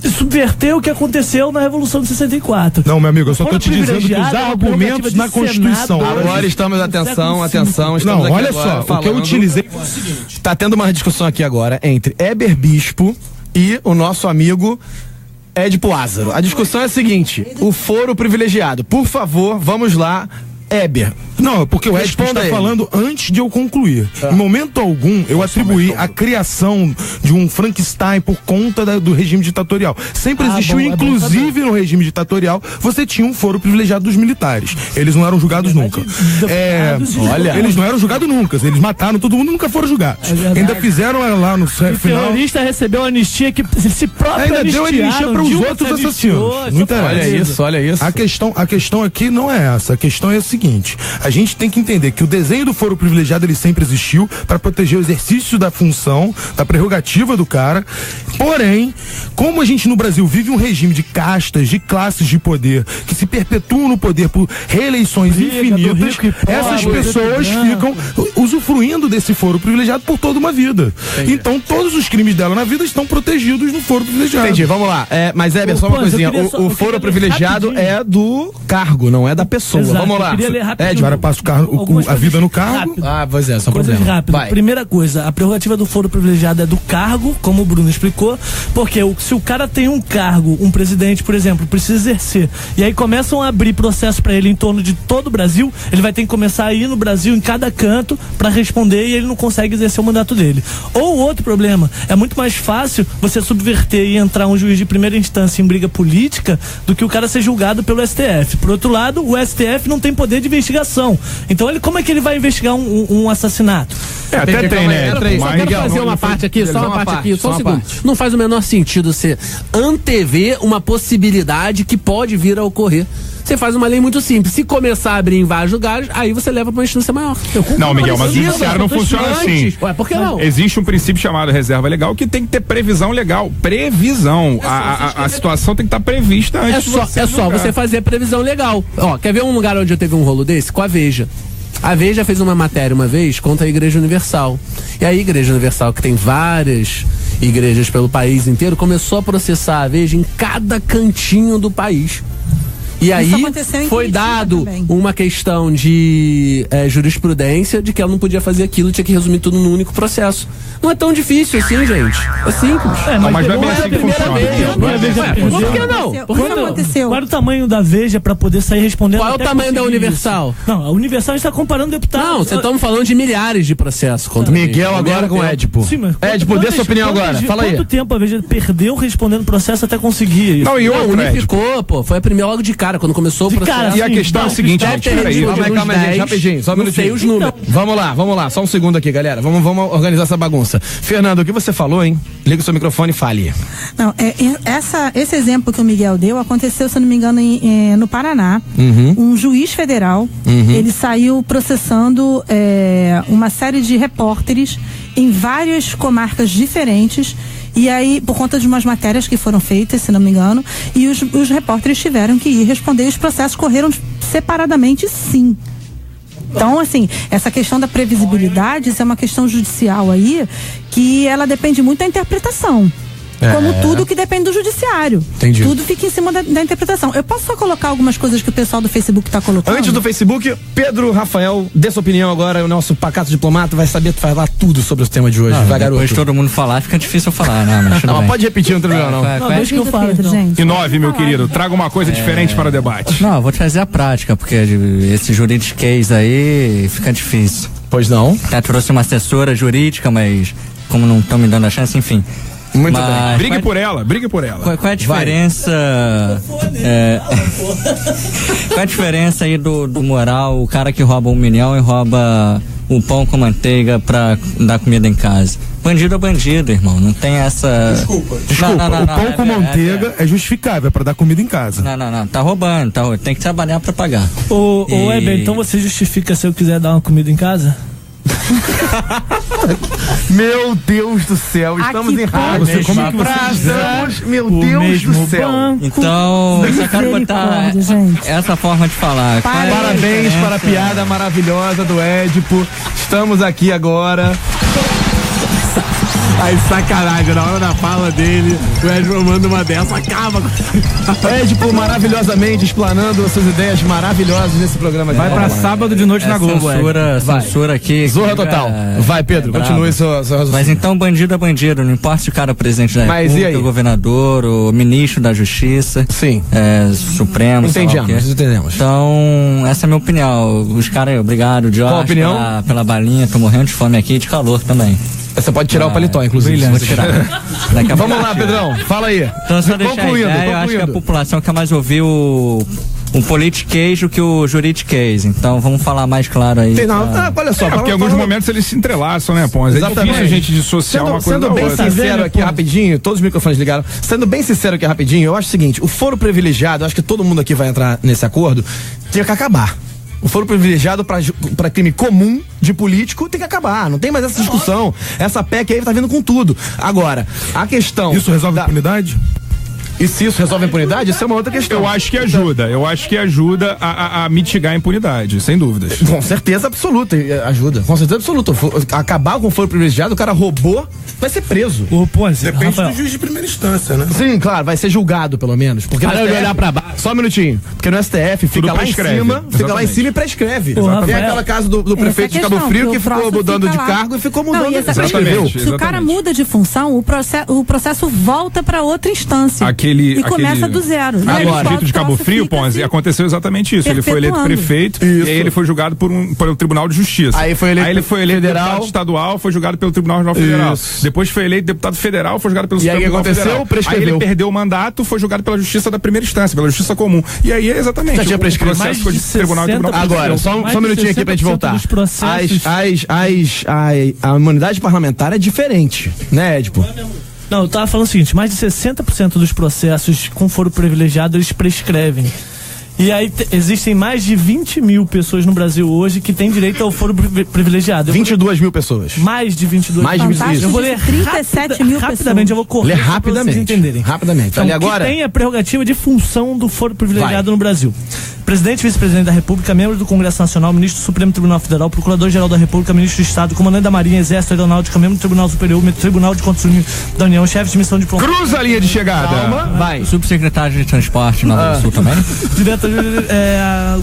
subverter o que aconteceu na Revolução de 64. Não, meu amigo, eu só estou te dizendo que os argumentos na Constituição. Agora estamos, atenção. Estamos não, aqui olha agora só, falando. O que eu utilizei foi o seguinte. Tá tendo uma discussão aqui agora entre Eber Bispo e o nosso amigo Edipo Lázaro. A discussão é a seguinte: o foro privilegiado. Por favor, vamos lá. Eber. Não, porque o Edipo está falando antes de eu concluir. Em momento algum, eu atribuí a criação de um Frankenstein por conta do regime ditatorial. Sempre existiu, inclusive no regime ditatorial, você tinha um foro privilegiado dos militares. Eles não eram julgados nunca. Eles não eram julgados nunca. Eles mataram todo mundo, nunca foram julgados. Ainda fizeram lá no final. O terrorista recebeu anistia que se próprio ainda deu anistia para os outros assassinos. Não interessa. Olha isso. A questão aqui não é essa. A questão é a seguinte: a gente tem que entender que o desenho do foro privilegiado ele sempre existiu para proteger o exercício da função, da prerrogativa do cara. Porém, como a gente no Brasil vive um regime de castas, de classes de poder que se perpetuam no poder por reeleições infinitas, essas pessoas ficam usufruindo desse foro privilegiado por toda uma vida. Entendi. Então todos os crimes dela na vida estão protegidos no foro privilegiado. Entendi, vamos lá. Mas Heber, só uma coisinha. O foro privilegiado é do cargo, não é da pessoa. Exato, vamos lá. Agora passa a vida no cargo. Pois é, só coisas rápidas. Primeira coisa, a prerrogativa do foro privilegiado é do cargo, como o Bruno explicou, porque se o cara tem um cargo, um presidente, por exemplo, precisa exercer, e aí começam a abrir processo para ele em torno de todo o Brasil, ele vai ter que começar a ir no Brasil, em cada canto, para responder, e ele não consegue exercer o mandato dele. Ou outro problema, é muito mais fácil você subverter e entrar um juiz de primeira instância em briga política do que o cara ser julgado pelo STF. Por outro lado, o STF não tem poder de investigação. Então como é que ele vai investigar um assassinato? Até tem, né? Só quero fazer uma parte aqui, só um segundo. Não faz o menor sentido você antever uma possibilidade que pode vir a ocorrer. Você faz uma lei muito simples. Se começar a abrir em vários lugares, aí você leva para uma instância maior. Não, Miguel, mas o judiciário não funciona assim. Ué, por que não? Existe um princípio chamado reserva legal que tem que ter previsão legal. Previsão. A situação tem que estar prevista antes. É só você fazer previsão legal. Ó, quer ver um lugar onde eu teve um rolo desse? Com a Veja. A Veja fez uma matéria uma vez contra a Igreja Universal. E a Igreja Universal, que tem várias igrejas pelo país inteiro, começou a processar a Veja em cada cantinho do país. E aí foi dado uma questão de jurisprudência de que ela não podia fazer aquilo, tinha que resumir tudo num único processo. Não é tão difícil assim, gente. É simples. Mas não é bem assim que funciona. Por que não? Por que não aconteceu? Qual era o tamanho da Veja para poder sair respondendo? Qual é o tamanho da Universal? Não, a Universal está comparando deputados. Não, vocês estão falando de milhares de processos contra Miguel agora com Edipo. Edipo, dê sua opinião agora. Fala aí. Quanto tempo a Veja perdeu respondendo processo até conseguir isso? Não, unificou, pô. Foi a primeira logo de cara. cara, quando começou o processo. Cara, e a questão é a seguinte, gente, peraí. Calma aí, gente, rapidinho, só um minutinho. Os números. Vamos lá, só um segundo aqui, galera. Vamos organizar essa bagunça. Fernando, o que você falou, hein? Liga o seu microfone e fale. Não, esse exemplo que o Miguel deu aconteceu, se eu não me engano, no Paraná. Um juiz federal, ele saiu processando uma série de repórteres em várias comarcas diferentes. E aí, por conta de umas matérias que foram feitas, se não me engano, e os repórteres tiveram que ir responder, e os processos correram separadamente, sim. Então, assim, essa questão da previsibilidade, isso é uma questão judicial aí, que ela depende muito da interpretação. Como tudo que depende do judiciário. Entendi. Tudo fica em cima da interpretação. Eu posso só colocar algumas coisas que o pessoal do Facebook está colocando? Antes do Facebook, Pedro Rafael, dê sua opinião agora. O nosso pacato diplomata vai saber falar tudo sobre o tema de hoje. Vai, garoto. Depois todo mundo falar, fica difícil eu falar, né? Mas não, pode repetir, não tem problema, não. Deixa que eu falo, gente. E 9, meu querido, traga uma coisa diferente para o debate. Não, eu vou trazer a prática, porque esse juridiquês aí fica difícil. Pois não? Trouxe uma assessora jurídica, mas como não estão me dando a chance, enfim. Muito bem. Brigue por ela. Qual é a diferença? Qual é a diferença aí do moral, o cara que rouba 1 milhão e rouba o pão com manteiga pra dar comida em casa? Bandido é bandido, irmão. Não tem essa. Desculpa. O pão com manteiga é justificável, é pra dar comida em casa. Não. Tá roubando. Tem que trabalhar pra pagar. Ô, Weber, então você justifica se eu quiser dar uma comida em casa? Meu Deus do céu, estamos em rádio. Como é que você Meu Deus do céu. Então, eu só quero botar essa forma de falar. Parabéns para a piada maravilhosa do Édipo. Estamos aqui agora. Ai, sacanagem, na hora da fala dele, o Édipo manda uma dessa, acaba. Édipo maravilhosamente explanando as suas ideias maravilhosas nesse programa. Vai pra sábado de noite na Globo, censura aqui. Zorra total. Vai, Pedro, continue seu raciocínio. Mas então, bandido é bandido, não importa se o cara é o presidente da República, o governador, o ministro da Justiça. Sim. Supremo. Entendemos. Então, essa é a minha opinião. Os caras, obrigado, Jorge, pela balinha, tô morrendo de fome aqui e de calor também. Você pode tirar o paletó, inclusive. Vou tirar. Vamos lá, Pedrão, fala aí. Então, só concluindo. Eu acho que a população quer mais ouvir o politiquês do que o juridiquês. Então, vamos falar mais claro aí. Olha só. Porque em alguns momentos eles se entrelaçam, né, Ponzi? É difícil a gente dissociar uma coisa da outra. Sendo bem sincero aqui rapidinho, todos os microfones ligaram. Sendo bem sincero aqui rapidinho, eu acho o seguinte, o foro privilegiado, acho que todo mundo aqui vai entrar nesse acordo, tinha que acabar. O foro privilegiado para crime comum de político tem que acabar. Não tem mais essa discussão. Essa PEC aí tá vindo com tudo. Agora, a questão. Isso resolve a impunidade? E se isso resolve a impunidade, isso é uma outra questão. Eu acho que ajuda. Eu acho que ajuda a mitigar a impunidade, sem dúvidas. Com certeza absoluta ajuda. Com certeza absoluta. Acabar com o foro privilegiado, o cara roubou, vai ser preso. Depende do juiz de primeira instância, né? Sim, claro, vai ser julgado, pelo menos. Porque para olhar pra baixo. Só um minutinho. Porque no STF fica lá em cima, fica lá em cima e prescreve. Tem aquela casa do prefeito de Cabo Frio que ficou mudando de cargo e ficou mudando. Se o cara muda de função, o processo volta pra outra instância. E começa do zero. Agora, o prefeito de Cabo Frio, Ponzi, aconteceu exatamente isso. Ele foi eleito prefeito e aí ele foi julgado pelo Tribunal de Justiça. Aí ele foi eleito deputado estadual, foi julgado pelo Tribunal Regional Federal. Depois foi eleito deputado federal, foi julgado pelo Supremo Tribunal Federal. Aí ele perdeu o mandato, foi julgado pela Justiça da primeira instância, pela Justiça Comum. E aí é exatamente já tinha prescrito. O processo de Tribunal Agora, só um minutinho aqui pra gente voltar. A imunidade parlamentar é diferente, né, Édipo? Não, eu tava falando o seguinte, mais de 60% dos processos com foro privilegiado, eles prescrevem. E aí existem mais de 20 mil pessoas no Brasil hoje que têm direito ao foro privilegiado. 22 mil pessoas. Mais de 22 mais de 22 Eu vou ler 37 mil rapidamente, eu vou correr. Ler rapidamente. Pra vocês entenderem. Rapidamente. Então, agora que tem a prerrogativa de função do foro privilegiado no Brasil. Presidente e vice-presidente da República, membro do Congresso Nacional, ministro do Supremo Tribunal Federal, procurador-geral da República, ministro do Estado, comandante da Marinha, Exército, Aeronáutica, membro do Tribunal Superior, Tribunal de Contas da União, chefe de missão diplomática. Cruza a linha de chegada. Calma, vai. Subsecretário de Transporte, Nova do Sul também. Diretor,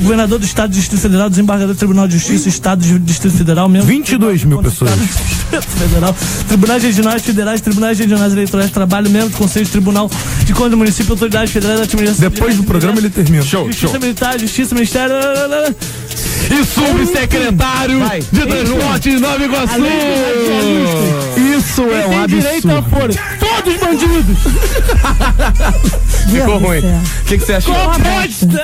governador do Estado do Distrito Federal, desembargador do Tribunal de Justiça, Estado do Distrito Federal, membro 22 mil pessoas. Federal, Tribunais Regionais Federais, Tribunais Regionais Eleitorais de Trabalho, membro do Conselho de Tribunal de Contas do Município, Autoridades Federais da Administração. Depois do programa ele termina. Justiça Militar, Justiça, Ministério. E subsecretário de Transporte de Nova Iguaçu. Isso é um absurdo. Direito ao foro. todos bandidos! Ficou ruim. O que você achou?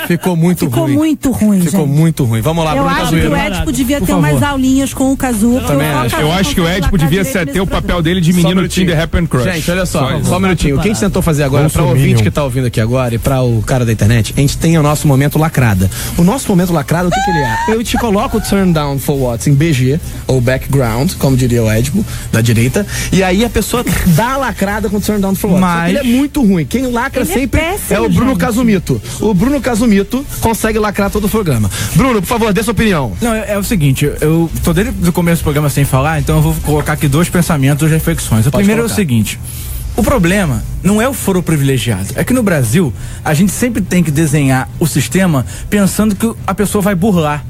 Ficou muito ruim. Ficou muito ruim, Ficou gente. muito ruim. Vamos lá, Eu Bruno acho Cazueiro. que o Édipo devia ter umas aulinhas com o Cazu. Eu acho que o Édipo devia ter o papel dele de menino Tinder Happy and Crush. Gente, olha só um minutinho. O que a gente tentou fazer agora, para o ouvinte que tá ouvindo aqui agora e para o cara da internet, a gente tem o nosso momento lacrada. O nosso momento lacrada, o que ele é? Eu te coloco o Turn Down for What em BG, ou Background, como diria o Édipo, da direita, e aí a pessoa dá a lacrada com o Turn Down for What. Mas ele é muito ruim. Quem lacra sempre é o Bruno Casumito. O Bruno Casumito consegue lacrar todo o programa. Bruno, por favor, dê sua opinião. Não, é o seguinte, eu tô desde o começo do programa sem falar, então eu vou colocar aqui 2 pensamentos, 2 reflexões. O primeiro é o seguinte: o problema não é o foro privilegiado. É que no Brasil, a gente sempre tem que desenhar o sistema pensando que a pessoa vai burlar.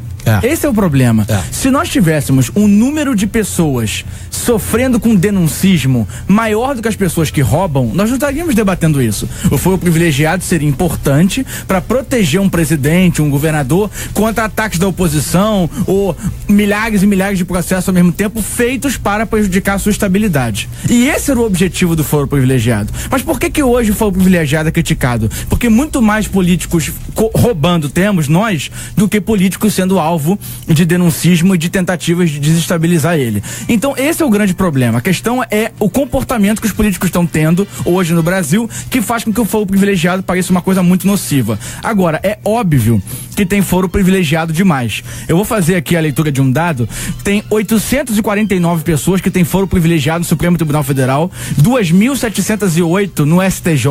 Esse é o problema. Se nós tivéssemos um número de pessoas sofrendo com denuncismo maior do que as pessoas que roubam, nós não estaríamos debatendo isso. O foro privilegiado seria importante para proteger um presidente, um governador contra ataques da oposição ou milhares e milhares de processos ao mesmo tempo feitos para prejudicar a sua estabilidade. E esse era o objetivo do foro privilegiado. Mas por que hoje o foro privilegiado é criticado? Porque muito mais políticos roubando temos nós do que políticos sendo alvo de denuncismo e de tentativas de desestabilizar ele. Então esse é o grande problema. A questão é o comportamento que os políticos estão tendo hoje no Brasil, que faz com que o foro privilegiado pareça uma coisa muito nociva. Agora, é óbvio que tem foro privilegiado demais. Eu vou fazer aqui a leitura de um dado. Tem 849 pessoas que têm foro privilegiado no Supremo Tribunal Federal, 2.708 no STJ,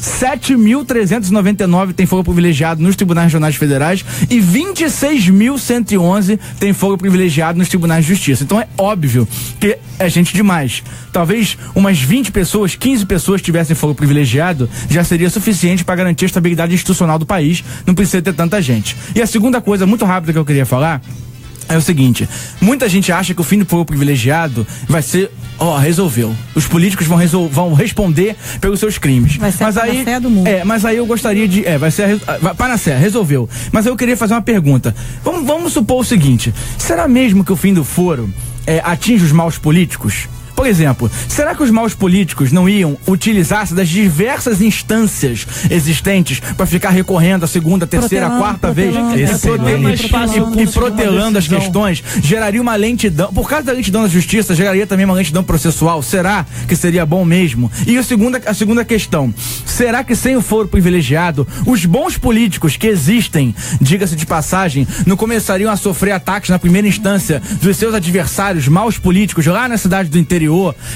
7.399 tem foro privilegiado nos Tribunais Regionais Federais e 26.111 tem foro privilegiado nos Tribunais de Justiça. Então é óbvio que é gente demais. Talvez umas 20 pessoas, 15 pessoas tivessem foro privilegiado, já seria suficiente para garantir a estabilidade institucional do país. Não precisa ter tanta gente. E a segunda coisa muito rápida que eu queria falar é o seguinte: muita gente acha que o fim do foro privilegiado vai ser, resolveu. Os políticos vão responder pelos seus crimes. Vai ser a panacea do mundo. Mas aí eu gostaria de, vai ser a panacea, resolveu. Mas eu queria fazer uma pergunta. Vamos supor o seguinte: será mesmo que o fim do foro atinge os maus políticos? Por exemplo, será que os maus políticos não iam utilizar-se das diversas instâncias existentes para ficar recorrendo a segunda, terceira, quarta vez e protelando as questões? Geraria uma lentidão, por causa da lentidão da justiça, geraria também uma lentidão processual. Será que seria bom mesmo? E a segunda questão: será que sem o foro privilegiado, os bons políticos que existem, diga-se de passagem, não começariam a sofrer ataques na primeira instância dos seus adversários, maus políticos, lá na cidade do interior?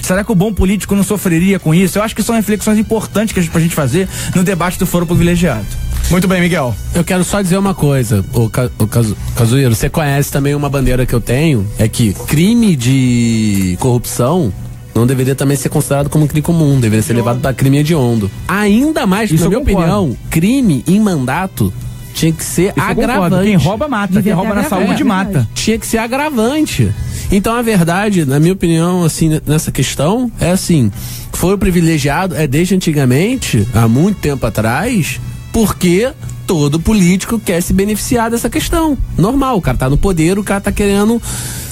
Será que o bom político não sofreria com isso? Eu acho que são reflexões importantes pra gente fazer no debate do foro privilegiado. Muito bem, Miguel. Eu quero só dizer uma coisa, o Cazueiro, você conhece também uma bandeira que eu tenho, é que crime de corrupção não deveria também ser considerado como um crime comum, deveria ser levado para crime hediondo. Ainda mais, na minha opinião, crime em mandato tinha que ser agravante. Quem rouba mata, quem rouba na saúde mata. Tinha que ser agravante. Então a verdade, na minha opinião, assim, nessa questão, é assim: foro privilegiado desde antigamente, há muito tempo atrás, porque todo político quer se beneficiar dessa questão. Normal, o cara tá no poder, o cara tá querendo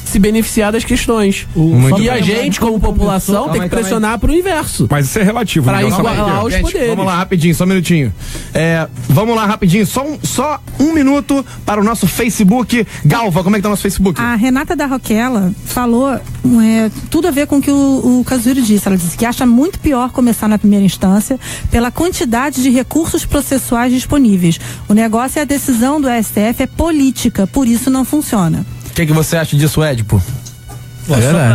se beneficiar das questões. E a gente, como população, tem que pressionar pro inverso. Mas isso é relativo. Pra igualar os poderes. Vamos lá, rapidinho, só um minutinho. Vamos lá, rapidinho, só um minuto para o nosso Facebook. Galva, como é que tá o nosso Facebook? A Renata da Roquela falou tudo a ver com o que o Cazueiro disse. Ela disse que acha muito pior começar na primeira instância pela quantidade de recursos processuais disponíveis. O negócio é a decisão do STF é política, por isso não funciona. O que você acha disso, Édipo?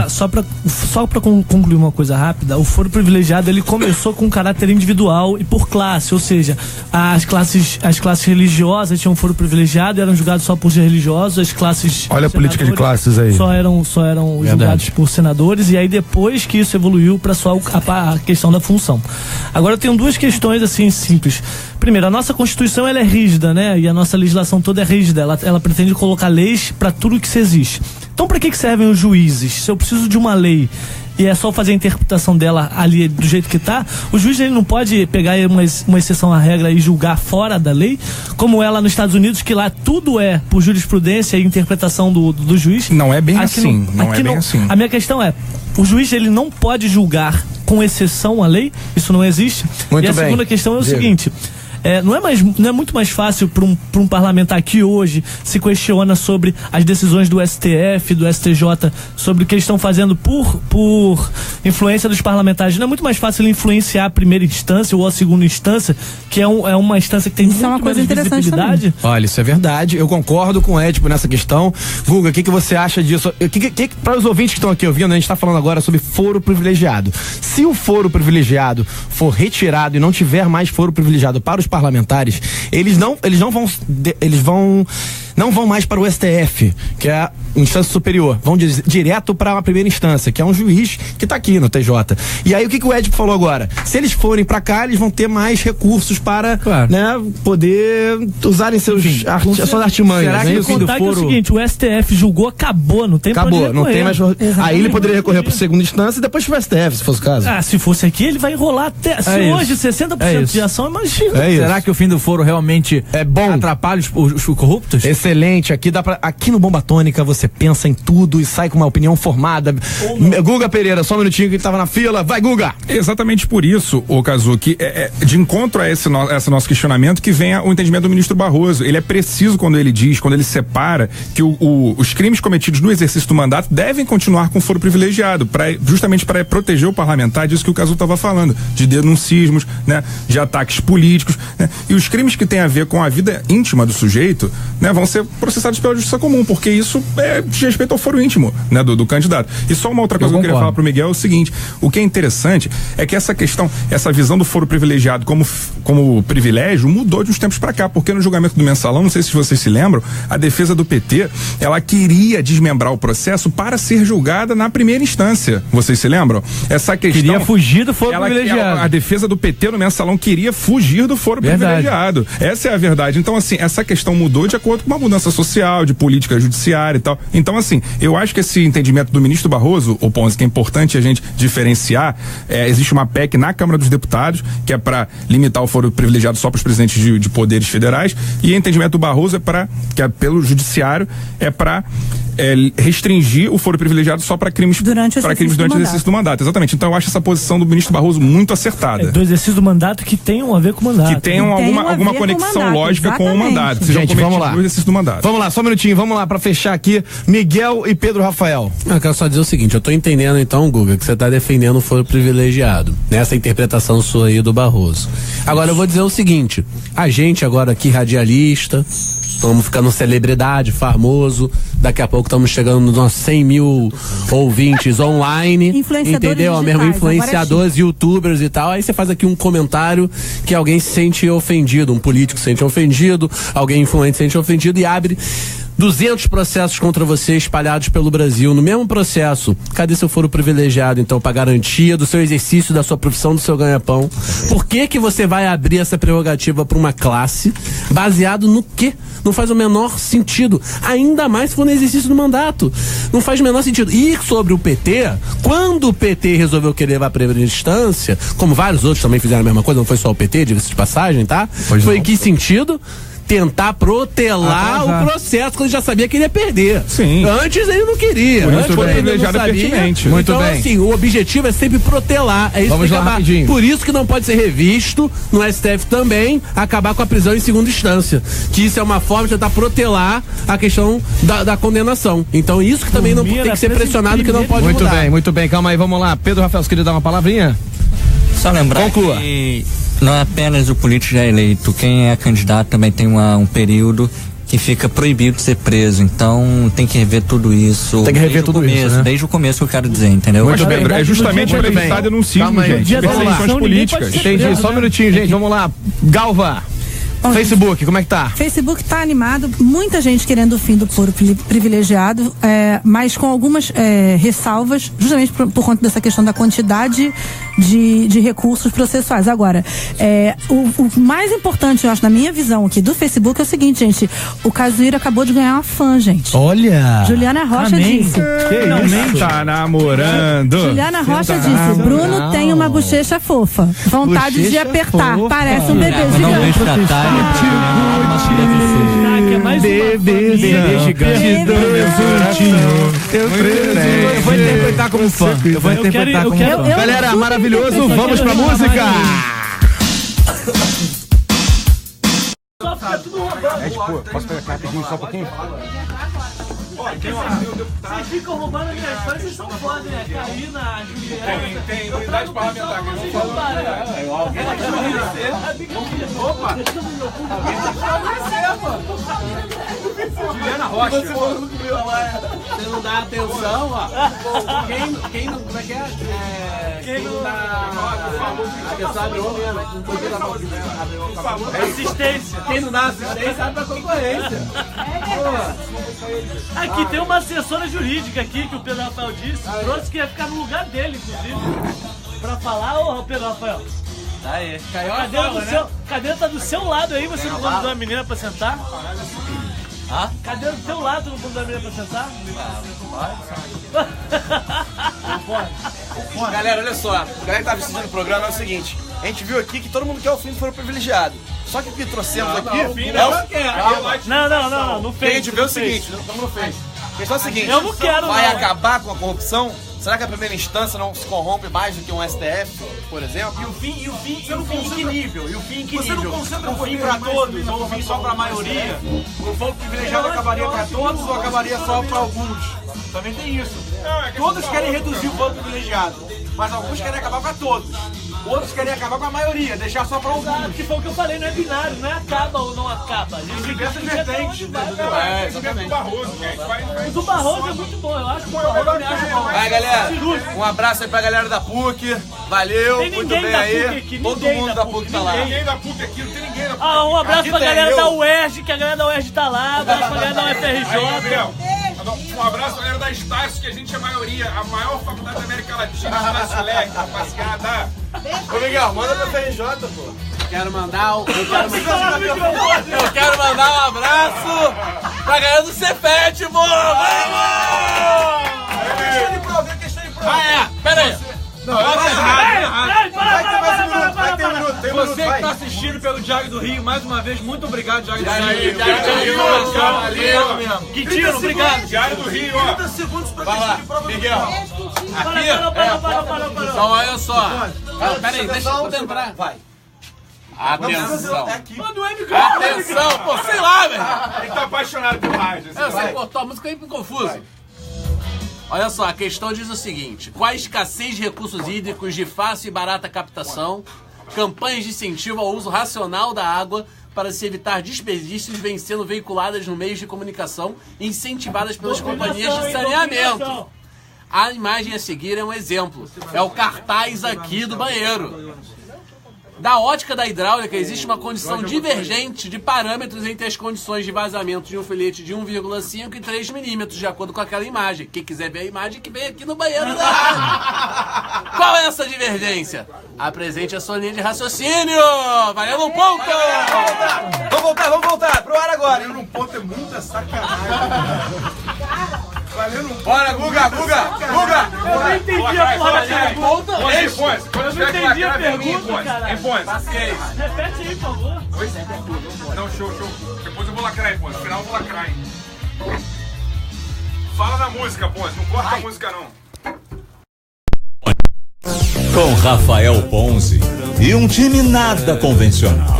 Só pra concluir uma coisa rápida, o foro privilegiado ele começou com caráter individual e por classe, ou seja, as classes religiosas tinham foro privilegiado e eram julgados só por ser religiosos, as classes olha a política de classes aí, só eram julgados por senadores, e aí depois que isso evoluiu para só a questão da função. Agora eu tenho duas questões assim simples. Primeiro, a nossa Constituição ela é rígida, né? E a nossa legislação toda é rígida, ela pretende colocar leis para tudo que se existe. Então para que servem os juízes? Se eu preciso de uma lei e é só fazer a interpretação dela ali do jeito que tá, o juiz ele não pode pegar uma exceção à regra e julgar fora da lei, como é lá nos Estados Unidos, que lá tudo é por jurisprudência e interpretação do juiz. Não é bem assim. Não é bem assim. A minha questão é, o juiz ele não pode julgar com exceção à lei, isso não existe. Muito e a bem. segunda questão é o seguinte. Não é muito mais fácil para um parlamentar que hoje se questiona sobre as decisões do STF, do STJ, sobre o que eles estão fazendo por influência dos parlamentares. Não é muito mais fácil influenciar a primeira instância ou a segunda instância, que é uma instância que tem muito mais visibilidade? Olha, isso é verdade. Eu concordo com o Edipo nessa questão. Guga, o que você acha disso? Para os ouvintes que estão aqui ouvindo, a gente está falando agora sobre foro privilegiado. Se o foro privilegiado for retirado e não tiver mais foro privilegiado para os parlamentares, eles não vão mais para o STF, que é a instância superior, vão direto para a primeira instância, que é um juiz que está aqui no TJ. E aí o que o Edipo falou agora? Se eles forem para cá, eles vão ter mais recursos para poder usarem suas artimanhas. Será que o contar que é o seguinte, o STF julgou, acabou, não tem acabou, não tem mais. Aí ele poderia recorrer para a segunda instância e depois para o STF, se fosse o caso. Se fosse aqui, ele vai enrolar até. Se hoje 60% de ação, imagina. Será que o fim do foro realmente é bom? Atrapalha os corruptos? Excelente, aqui no Bomba Tônica você pensa em tudo e sai com uma opinião formada. Guga Pereira, só um minutinho que ele tava na fila. Vai, Guga! Exatamente por isso, ô Kazuki, de encontro a esse nosso questionamento que vem o entendimento do ministro Barroso. Ele é preciso quando ele separa que os crimes cometidos no exercício do mandato devem continuar com foro privilegiado, justamente para proteger o parlamentar disso que o Kazuki estava falando, de denuncismos, né, de ataques políticos, né, e os crimes que têm a ver com a vida íntima do sujeito, né, vão ser processados pela justiça comum, porque isso diz respeito ao foro íntimo, né, do candidato. E só uma outra coisa que eu queria falar pro Miguel é o seguinte: o que é interessante é que essa visão do foro privilegiado como privilégio mudou de uns tempos para cá, porque no julgamento do Mensalão, não sei se vocês se lembram, a defesa do PT, ela queria desmembrar o processo para ser julgada na primeira instância. Vocês se lembram? Essa questão queria fugir do foro privilegiado. A defesa do PT no Mensalão queria fugir do foro privilegiado. Essa é a verdade. Então, assim, essa questão mudou de acordo com uma mudança social, de política judiciária e tal. Então, assim, eu acho que esse entendimento do ministro Barroso, o Ponzi, que é importante a gente diferenciar, existe uma PEC na Câmara dos Deputados, que é para limitar o foro privilegiado só para os presidentes de poderes federais, e o entendimento do Barroso que é pelo judiciário, para restringir o foro privilegiado só para crimes durante o exercício do mandato. Exatamente. Então eu acho essa posição do ministro Barroso muito acertada. Do exercício do mandato que tenham a ver com o mandato. Que tenham alguma conexão lógica exatamente. Com o mandato. Gente, vamos lá. Do exercício do mandato. Vamos lá, só um minutinho, vamos lá para fechar aqui. Miguel e Pedro Rafael. Eu quero só dizer o seguinte, eu tô entendendo então, Guga, que você tá defendendo o foro privilegiado, nessa interpretação sua aí do Barroso. Agora eu vou dizer o seguinte, a gente agora aqui, radialista, estamos ficando celebridade, famoso. Daqui a pouco estamos chegando nos nossos 100 mil ouvintes online. Entendeu? Mesmo influenciadores, youtubers e tal. Aí você faz aqui um comentário que alguém se sente ofendido, um político se sente ofendido, alguém influente se sente ofendido e abre 200 processos contra você espalhados pelo Brasil. No mesmo processo, cadê seu foro privilegiado, então, para garantia do seu exercício, da sua profissão, do seu ganha-pão? Por que você vai abrir essa prerrogativa para uma classe baseado no quê? Não faz o menor sentido. Ainda mais se for no exercício do mandato. Não faz o menor sentido. E sobre o PT, quando o PT resolveu querer levar a primeira instância, como vários outros também fizeram a mesma coisa, não foi só o PT, diga-se de passagem, tá? Foi em que sentido? Tentar protelar o processo quando ele já sabia que ele ia perder. Sim. Antes ele não queria. Antes ele não sabia. Muito então, bem. assim, o objetivo é sempre protelar. É isso. Vamos que lá, rapidinho. Por isso que não pode ser revisto no STF também, acabar com a prisão em segunda instância. Que isso é uma forma de tentar protelar a questão da condenação. Então isso que também não tem que ser pressionado, que não pode mudar. Muito bem. Calma aí, vamos lá. Pedro Rafael, você queria dar uma palavrinha? Só lembrar que não é apenas o político já eleito, quem é candidato também tem um período que fica proibido de ser preso, então tem que rever tudo isso. Tem que rever tudo isso, né? Desde o começo que eu quero dizer, entendeu? Muito bem, é justamente para evitar denuncismo, gente. Perseguições políticas. Entendi, só um minutinho, gente, vamos lá. Galva. Facebook, como é que tá? Facebook tá animado, muita gente querendo o fim do foro privilegiado, mas com algumas ressalvas, justamente por conta dessa questão da quantidade de recursos processuais. Agora, o mais importante, eu acho, na minha visão aqui do Facebook é o seguinte, gente, o Cazuíra acabou de ganhar uma fã, gente. Olha! Juliana Rocha disse. Que tá namorando. Juliana Rocha disse, Bruno tem uma bochecha fofa, vontade de apertar, parece um bebezinho. mais bebê gigante. Eu vou interpretar como fã. Galera, maravilhoso, vamos pra música. Posso pegar aqui rapidinho, só um pouquinho? Vocês ficam roubando a minha história, vocês são foda, né? Karina, Juliana. Tem unidade parlamentar. Alguém vai te Opa! Alguém vai Juliana Rocha. Você não dá atenção, ó. Quem não. Como é que é? Quem não dá. Atenção abre o mesmo. Não pode dar mal. Assistência. Quem não dá assistência abre pra concorrência. Aqui tem uma assessora jurídica aqui que o Pedro Rafael disse. Trouxe que ia ficar no lugar dele, inclusive. Pra falar, ô Pedro Rafael. Tá aí. Cadeira tá do seu lado aí, você não convidou a menina pra sentar? Cadeira do seu lado, não convidou a menina pra sentar? Não pode. Galera, olha só. A galera que tá assistindo o programa é o seguinte. A gente viu aqui que todo mundo quer o fim do Foro Privilegiado. Só que o que trouxemos aqui é o fim. Não fez. A gente vê o seguinte, não fez. A questão é a seguinte, eu não quero, vai acabar com a corrupção? Será que a primeira instância não se corrompe mais do que um STF, por exemplo? E o fim em que nível? Você não concentra o fim pra todos ou o fim só pra maioria? O foro privilegiado acabaria pra todos ou acabaria só pra alguns? Também tem isso. Todos querem reduzir o foro privilegiado, mas alguns querem acabar pra todos. Outros querem acabar com a maioria, deixar só pra alguns. Que foi o que eu falei, não é binário, não é acaba ou não acaba. A gente tem essas vertentes. Exatamente. O do Barroso é muito bom, eu acho que o Barroso me acha bom. Vai, galera, um abraço aí pra galera da PUC, valeu, muito bem aí. Todo mundo da PUC tá lá. Ninguém da PUC aqui, não tem ninguém da PUC. Um abraço pra galera da UERJ, que a galera da UERJ tá lá, um abraço pra galera da UFRJ. Um abraço pra galera da Estácio, que a gente é a maioria, a maior faculdade da América Latina, Estácio Leg, rapaziada. Ô Miguel, manda pra FRJ, pô. Eu quero mandar um abraço pra galera do Cefet, pô! Vamos! Questão de prova. Pera aí. Vai ter um minuto. Você que tá assistindo pelo Diário do Rio, mais uma vez, muito obrigado, Diário do Rio. Valeu mesmo. Quintino, obrigado. Diário do Rio, ó. 30 segundos pra vai lá, Miguel. Aqui, então olha só. Pera aí, deixa eu entrar. Vai. Atenção. Atenção, pô, sei lá, velho. Ele tá apaixonado por rádio. Eu sei, pô, tua música aí me confuso. Olha só, a questão diz o seguinte: com a escassez de recursos hídricos de fácil e barata captação, campanhas de incentivo ao uso racional da água para se evitar desperdícios vêm sendo veiculadas no meios de comunicação e incentivadas pelas companhias de saneamento. A imagem a seguir é um exemplo. É o cartaz aqui do banheiro. Da ótica da hidráulica, existe uma condição divergente de parâmetros entre as condições de vazamento de um filete de 1,5 e 3 milímetros, de acordo com aquela imagem. Quem quiser ver a imagem, que vem aqui no banheiro da rádio. Qual é essa divergência? Apresente a sua linha de raciocínio. Valendo um ponto! Vamos voltar pro ar agora. Valendo um ponto é muita sacanagem. Bora, Guga! Eu não entendi a porra da pergunta. Eu não entendi a pergunta, cara. Repete aí, por favor. Não, show. Depois eu vou lacrar, Ponce. No final eu vou lacrar, hein. Fala na música, Ponce. Não corta a música, não. Com Rafael Ponzi e um time nada convencional.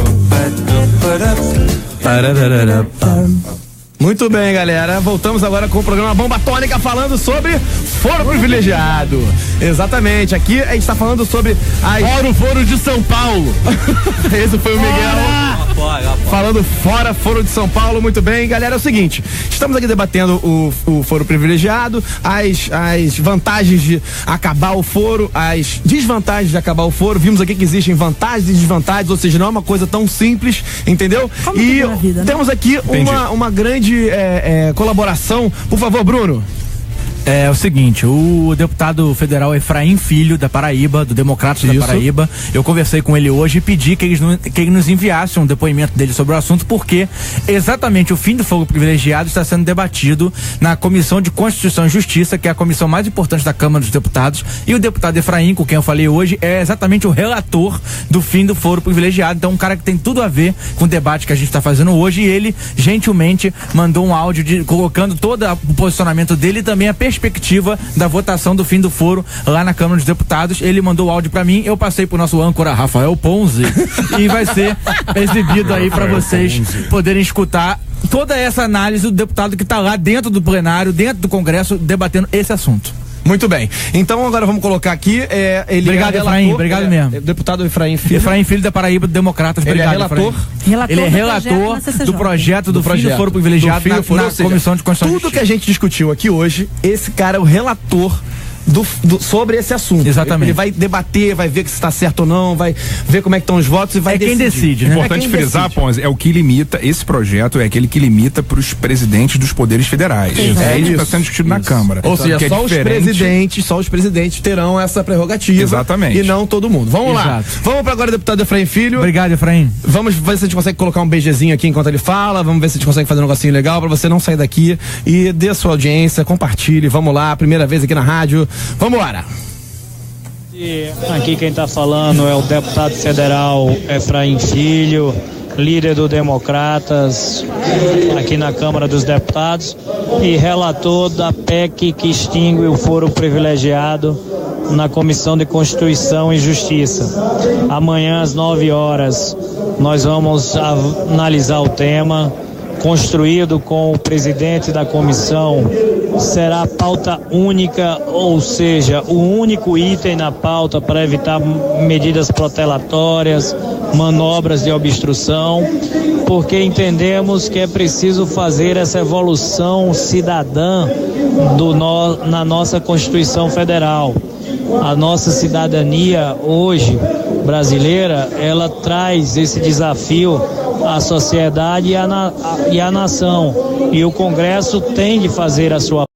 Muito bem, galera. Voltamos agora com o programa Bomba Tônica falando sobre foro privilegiado. Exatamente. Aqui a gente tá falando sobre Foro de São Paulo. Esse foi o Miguel. Falando fora Foro de São Paulo. Muito bem, galera. É o seguinte, estamos aqui debatendo o foro privilegiado, as vantagens de acabar o foro, as desvantagens de acabar o foro. Vimos aqui que existem vantagens e desvantagens, ou seja, não é uma coisa tão simples, entendeu? Como e temos aqui uma grande colaboração. Por favor, Bruno. É o seguinte, o deputado federal Efraim Filho, da Paraíba, do Democratas da Paraíba, eu conversei com ele hoje e pedi que ele nos enviasse um depoimento dele sobre o assunto, porque exatamente o fim do fogo privilegiado está sendo debatido na Comissão de Constituição e Justiça, que é a comissão mais importante da Câmara dos Deputados, e o deputado Efraim, com quem eu falei hoje, é exatamente o relator do fim do foro privilegiado. Então, um cara que tem tudo a ver com o debate que a gente está fazendo hoje, e ele gentilmente mandou um áudio colocando todo o posicionamento dele e também a perspectiva da votação do fim do foro lá na Câmara dos Deputados. Ele mandou o áudio pra mim, eu passei pro nosso âncora Rafael Ponzi e vai ser exibido aí pra vocês poderem escutar toda essa análise do deputado que tá lá dentro do plenário, dentro do Congresso, debatendo esse assunto. Muito bem. Então agora vamos colocar aqui. Ele obrigado, Efraim. Obrigado mesmo. Deputado Efraim Filho. Efraim Filho da Paraíba, do Democratas. Obrigado, relator. Ele é relator do projeto do fim do foro privilegiado na Comissão de Constituição. Tudo que a gente discutiu aqui hoje, esse cara é o relator sobre esse assunto. Exatamente. Ele vai debater, vai ver se está certo ou não, vai ver como é que estão os votos e vai decidir. Quem decide, né? Importante frisar, Ponzi, é o que limita, esse projeto é aquele que limita para os presidentes dos poderes federais. É isso que está sendo discutido na Câmara. Ou seja, só os presidentes terão essa prerrogativa. Exatamente. E não todo mundo. Vamos lá. Vamos para agora, deputado Efraim Filho. Obrigado, Efraim. Vamos ver se a gente consegue colocar um beijezinho aqui enquanto ele fala. Vamos ver se a gente consegue fazer um negocinho legal para você não sair daqui e dê a sua audiência, compartilhe. Vamos lá, primeira vez aqui na rádio. Vamos lá. Aqui quem está falando é o deputado federal Efraim Filho, líder do Democratas aqui na Câmara dos Deputados e relator da PEC que extingue o foro privilegiado na Comissão de Constituição e Justiça. Amanhã às 9 horas nós vamos analisar o tema, construído com o presidente da comissão. Será pauta única, ou seja, o único item na pauta para evitar medidas protelatórias, manobras de obstrução, porque entendemos que é preciso fazer essa evolução cidadã na nossa Constituição Federal. A nossa cidadania hoje brasileira, ela traz esse desafio à sociedade e à nação, e o Congresso tem de fazer a sua